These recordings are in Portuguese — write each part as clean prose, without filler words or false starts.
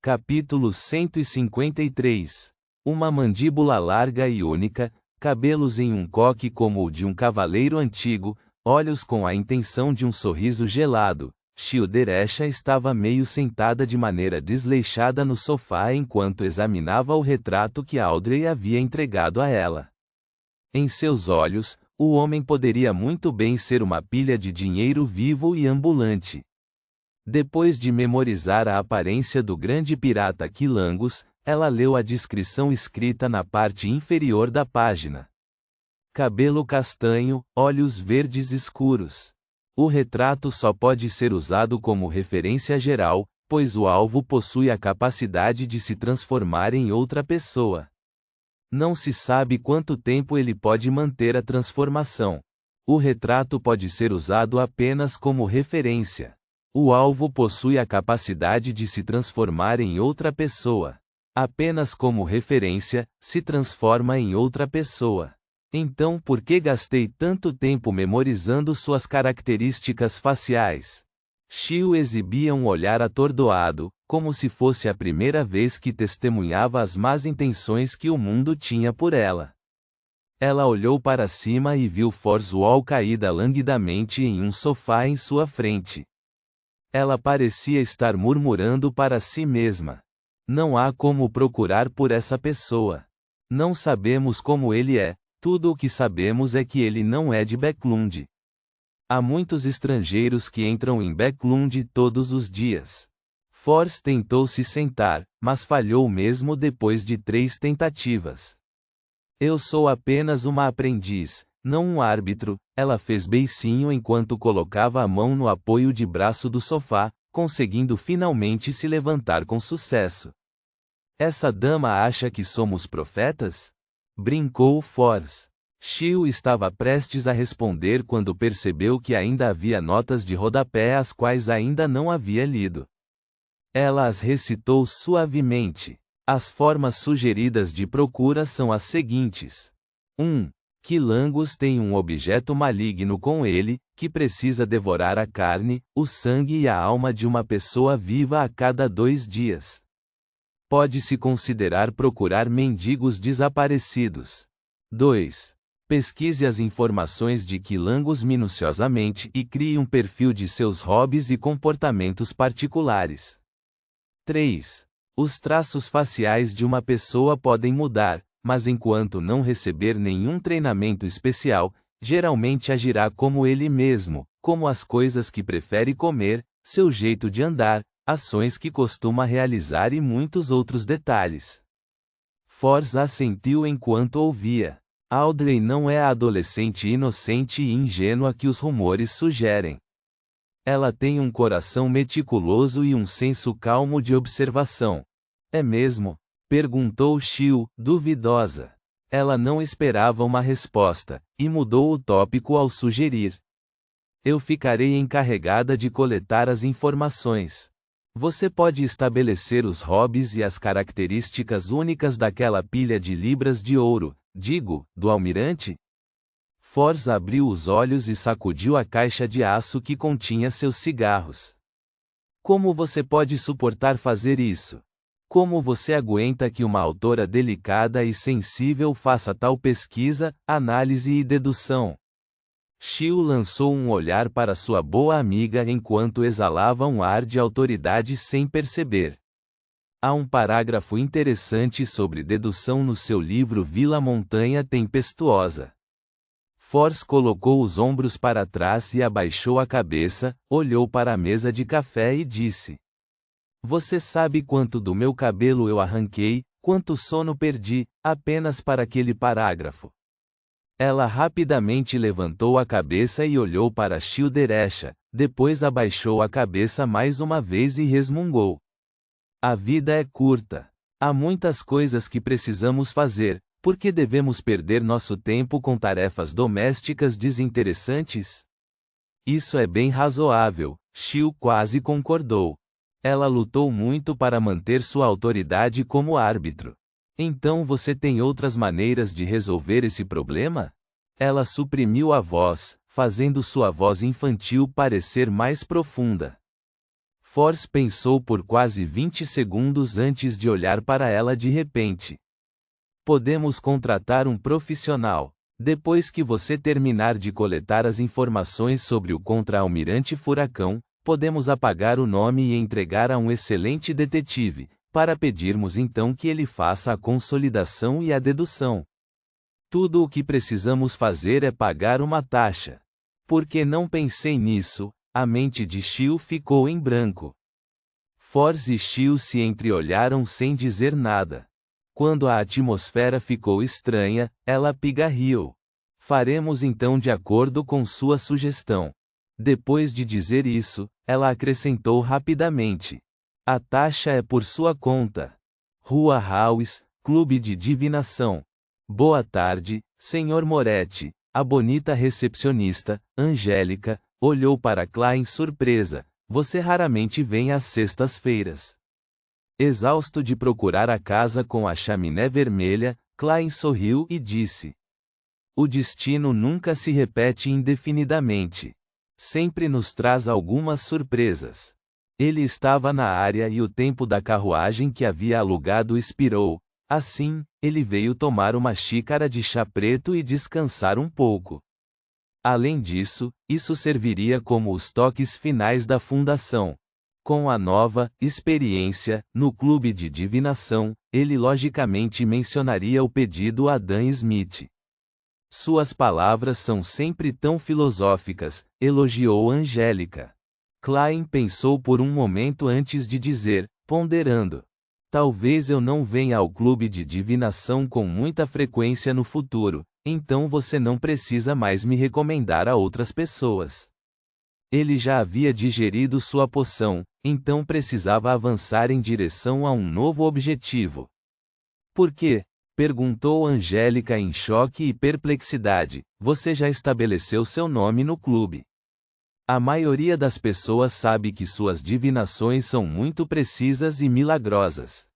Capítulo 153. Uma mandíbula larga e única, cabelos em um coque como o de um cavaleiro antigo, olhos com a intenção de um sorriso gelado. Shilderesha estava meio sentada de maneira desleixada no sofá enquanto examinava o retrato que Audrey havia entregado a ela. Em seus olhos, o homem poderia muito bem ser uma pilha de dinheiro vivo e ambulante. Depois de memorizar a aparência do grande pirata Quilangos, ela leu a descrição escrita na parte inferior da página. Cabelo castanho, olhos verdes escuros. O retrato só pode ser usado como referência geral, pois o alvo possui a capacidade de se transformar em outra pessoa. Não se sabe quanto tempo ele pode manter a transformação. O retrato pode ser usado apenas como referência. O alvo possui a capacidade de se transformar em outra pessoa. Apenas como referência, se transforma em outra pessoa. Então por que gastei tanto tempo memorizando suas características faciais? Shio exibia um olhar atordoado, como se fosse a primeira vez que testemunhava as más intenções que o mundo tinha por ela. Ela olhou para cima e viu Forswall caída languidamente em um sofá em sua frente. Ela parecia estar murmurando para si mesma. Não há como procurar por essa pessoa. Não sabemos como ele é. Tudo o que sabemos é que ele não é de Backlund. Há muitos estrangeiros que entram em Backlund todos os dias. Fors tentou se sentar, mas falhou mesmo depois de 3 tentativas. Eu sou apenas uma aprendiz, não um árbitro, ela fez beicinho enquanto colocava a mão no apoio de braço do sofá, conseguindo finalmente se levantar com sucesso. Essa dama acha que somos profetas? Brincou Fors. Shio estava prestes a responder quando percebeu que ainda havia notas de rodapé as quais ainda não havia lido. Ela as recitou suavemente. As formas sugeridas de procura são as seguintes. 1. Quilangos tem um objeto maligno com ele, que precisa devorar a carne, o sangue e a alma de uma pessoa viva a cada 2 dias. Pode-se considerar procurar mendigos desaparecidos. 2. Pesquise as informações de Quilangos minuciosamente e crie um perfil de seus hobbies e comportamentos particulares. 3. Os traços faciais de uma pessoa podem mudar, mas enquanto não receber nenhum treinamento especial, geralmente agirá como ele mesmo, como as coisas que prefere comer, seu jeito de andar, ações que costuma realizar e muitos outros detalhes. Fors assentiu enquanto ouvia. Audrey não é a adolescente inocente e ingênua que os rumores sugerem. Ela tem um coração meticuloso e um senso calmo de observação. É mesmo? Perguntou Shio, duvidosa. Ela não esperava uma resposta, e mudou o tópico ao sugerir. Eu ficarei encarregada de coletar as informações. Você pode estabelecer os hobbies e as características únicas daquela pilha de libras de ouro, digo, do almirante? Fors abriu os olhos e sacudiu a caixa de aço que continha seus cigarros. Como você pode suportar fazer isso? Como você aguenta que uma autora delicada e sensível faça tal pesquisa, análise e dedução? Shio lançou um olhar para sua boa amiga enquanto exalava um ar de autoridade sem perceber. Há um parágrafo interessante sobre dedução no seu livro Vila Montanha Tempestuosa. Fors colocou os ombros para trás e abaixou a cabeça, olhou para a mesa de café e disse: Você sabe quanto do meu cabelo eu arranquei, quanto sono perdi, apenas para aquele parágrafo. Ela rapidamente levantou a cabeça e olhou para Shilderesha, depois abaixou a cabeça mais uma vez e resmungou. A vida é curta. Há muitas coisas que precisamos fazer, por que devemos perder nosso tempo com tarefas domésticas desinteressantes? Isso é bem razoável, Shio quase concordou. Ela lutou muito para manter sua autoridade como árbitro. Então você tem outras maneiras de resolver esse problema? Ela suprimiu a voz, fazendo sua voz infantil parecer mais profunda. Force pensou por quase 20 segundos antes de olhar para ela de repente. Podemos contratar um profissional. Depois que você terminar de coletar as informações sobre o contra-almirante Furacão, podemos apagar o nome e entregar a um excelente detetive, para pedirmos então que ele faça a consolidação e a dedução. Tudo o que precisamos fazer é pagar uma taxa. Porque não pensei nisso, a mente de Shio ficou em branco. Force e Shio se entreolharam sem dizer nada. Quando a atmosfera ficou estranha, ela pigarreou. Faremos então de acordo com sua sugestão. Depois de dizer isso, ela acrescentou rapidamente. A taxa é por sua conta. Rua House, Clube de Divinação. Boa tarde, Sr. Moretti. A bonita recepcionista, Angélica, olhou para Klein surpresa. Você raramente vem às sextas-feiras. Exausto de procurar a casa com a chaminé vermelha, Klein sorriu e disse. O destino nunca se repete indefinidamente. Sempre nos traz algumas surpresas. Ele estava na área e o tempo da carruagem que havia alugado expirou. Assim, ele veio tomar uma xícara de chá preto e descansar um pouco. Além disso, isso serviria como os toques finais da fundação. Com a nova experiência no clube de divinação, ele logicamente mencionaria o pedido a Dan Smith. Suas palavras são sempre tão filosóficas, elogiou Angélica. Klein pensou por um momento antes de dizer, ponderando. Talvez eu não venha ao clube de divinação com muita frequência no futuro, então você não precisa mais me recomendar a outras pessoas. Ele já havia digerido sua poção, então precisava avançar em direção a um novo objetivo. Por quê? Perguntou Angélica em choque e perplexidade. Você já estabeleceu seu nome no clube. A maioria das pessoas sabe que suas divinações são muito precisas e milagrosas.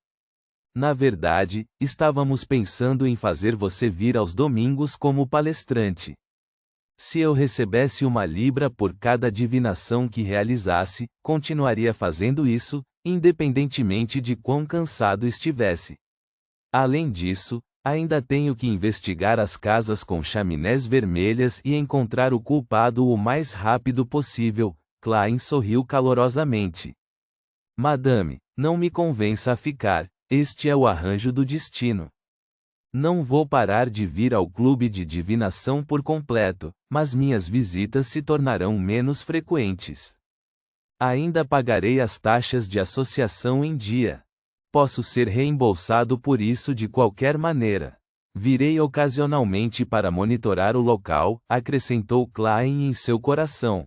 Na verdade, estávamos pensando em fazer você vir aos domingos como palestrante. Se eu recebesse 1 libra por cada divinação que realizasse, continuaria fazendo isso, independentemente de quão cansado estivesse. Além disso, ainda tenho que investigar as casas com chaminés vermelhas e encontrar o culpado o mais rápido possível. Klein sorriu calorosamente. Madame, não me convença a ficar, este é o arranjo do destino. Não vou parar de vir ao clube de divinação por completo, mas minhas visitas se tornarão menos frequentes. Ainda pagarei as taxas de associação em dia. Posso ser reembolsado por isso de qualquer maneira. Virei ocasionalmente para monitorar o local, acrescentou Klein em seu coração.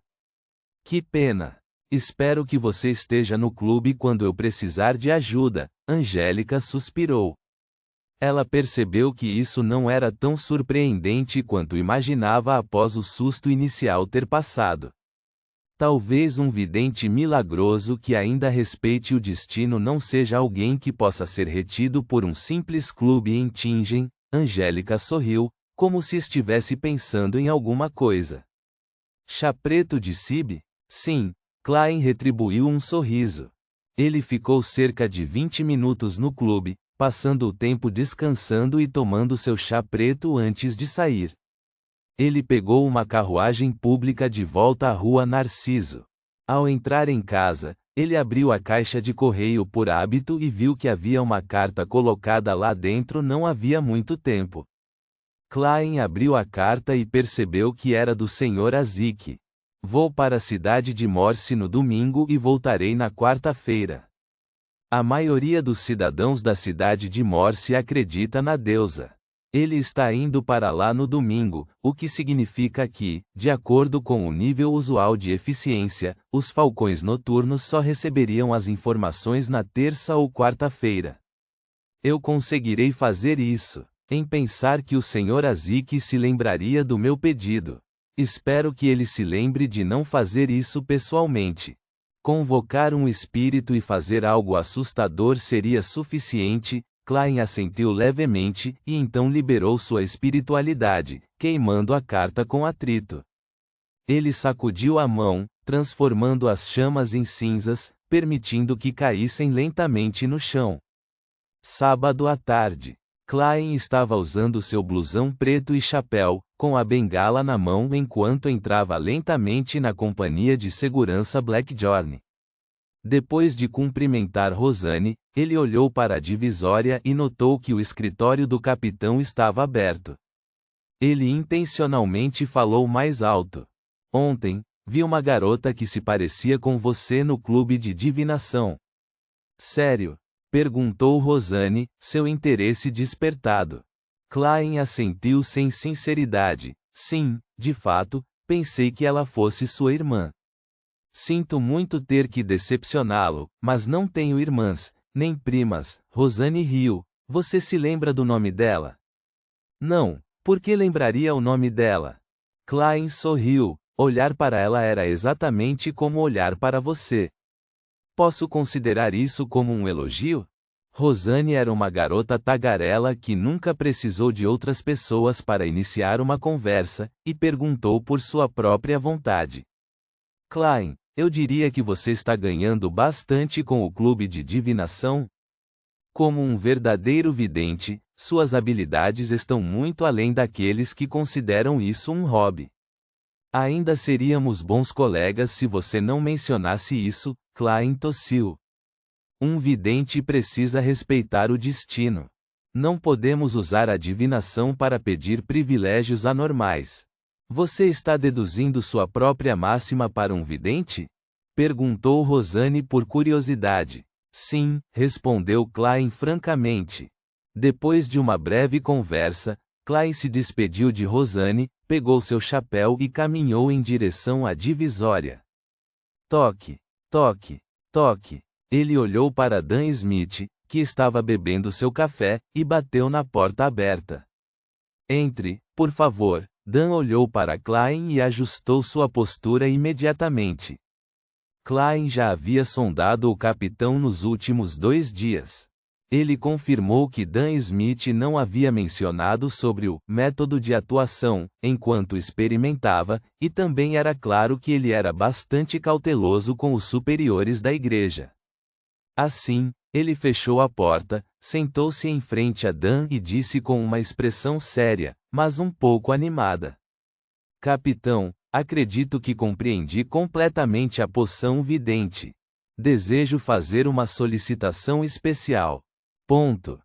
Que pena. Espero que você esteja no clube quando eu precisar de ajuda, Angélica suspirou. Ela percebeu que isso não era tão surpreendente quanto imaginava após o susto inicial ter passado. Talvez um vidente milagroso que ainda respeite o destino não seja alguém que possa ser retido por um simples clube em Tingen. Angélica sorriu, como se estivesse pensando em alguma coisa. Chá preto de Sib? Sim, Klein retribuiu um sorriso. Ele ficou cerca de 20 minutos no clube, passando o tempo descansando e tomando seu chá preto antes de sair. Ele pegou uma carruagem pública de volta à Rua Narciso. Ao entrar em casa, ele abriu a caixa de correio por hábito e viu que havia uma carta colocada lá dentro não havia muito tempo. Klein abriu a carta e percebeu que era do Sr. Azik. Vou para a cidade de Morse no domingo e voltarei na quarta-feira. A maioria dos cidadãos da cidade de Morse acredita na deusa. Ele está indo para lá no domingo, o que significa que, de acordo com o nível usual de eficiência, os falcões noturnos só receberiam as informações na terça ou quarta-feira. Eu conseguirei fazer isso, em pensar que o Sr. Azik se lembraria do meu pedido. Espero que ele se lembre de não fazer isso pessoalmente. Convocar um espírito e fazer algo assustador seria suficiente. Klein assentiu levemente, e então liberou sua espiritualidade, queimando a carta com atrito. Ele sacudiu a mão, transformando as chamas em cinzas, permitindo que caíssem lentamente no chão. Sábado à tarde. Klein estava usando seu blusão preto e chapéu, com a bengala na mão enquanto entrava lentamente na companhia de segurança Blackjorn. Depois de cumprimentar Rosanne, ele olhou para a divisória e notou que o escritório do capitão estava aberto. Ele intencionalmente falou mais alto. Ontem, vi uma garota que se parecia com você no clube de divinação. Sério? Perguntou Rosanne, seu interesse despertado. Klein assentiu sem sinceridade. Sim, de fato, pensei que ela fosse sua irmã. Sinto muito ter que decepcioná-lo, mas não tenho irmãs, nem primas. Rosanne riu. Você se lembra do nome dela? Não, por que lembraria o nome dela? Klein sorriu. Olhar para ela era exatamente como olhar para você. Posso considerar isso como um elogio? Rosanne era uma garota tagarela que nunca precisou de outras pessoas para iniciar uma conversa, e perguntou por sua própria vontade. Klein, eu diria que você está ganhando bastante com o clube de divinação. Como um verdadeiro vidente, suas habilidades estão muito além daqueles que consideram isso um hobby. Ainda seríamos bons colegas se você não mencionasse isso, Klein tossiu. Um vidente precisa respeitar o destino. Não podemos usar a divinação para pedir privilégios anormais. Você está deduzindo sua própria máxima para um vidente? Perguntou Rosanne por curiosidade. Sim, respondeu Klein francamente. Depois de uma breve conversa, Klein se despediu de Rosanne, pegou seu chapéu e caminhou em direção à divisória. Toque, toque, toque. Ele olhou para Dan Smith, que estava bebendo seu café, e bateu na porta aberta. Entre, por favor. Dan olhou para Klein e ajustou sua postura imediatamente. Klein já havia sondado o capitão nos últimos 2 dias. Ele confirmou que Dan Smith não havia mencionado sobre o método de atuação, enquanto experimentava, e também era claro que ele era bastante cauteloso com os superiores da igreja. Assim, ele fechou a porta, sentou-se em frente a Dan e disse com uma expressão séria, mas um pouco animada. Capitão, acredito que compreendi completamente a poção vidente. Desejo fazer uma solicitação especial. Ponto.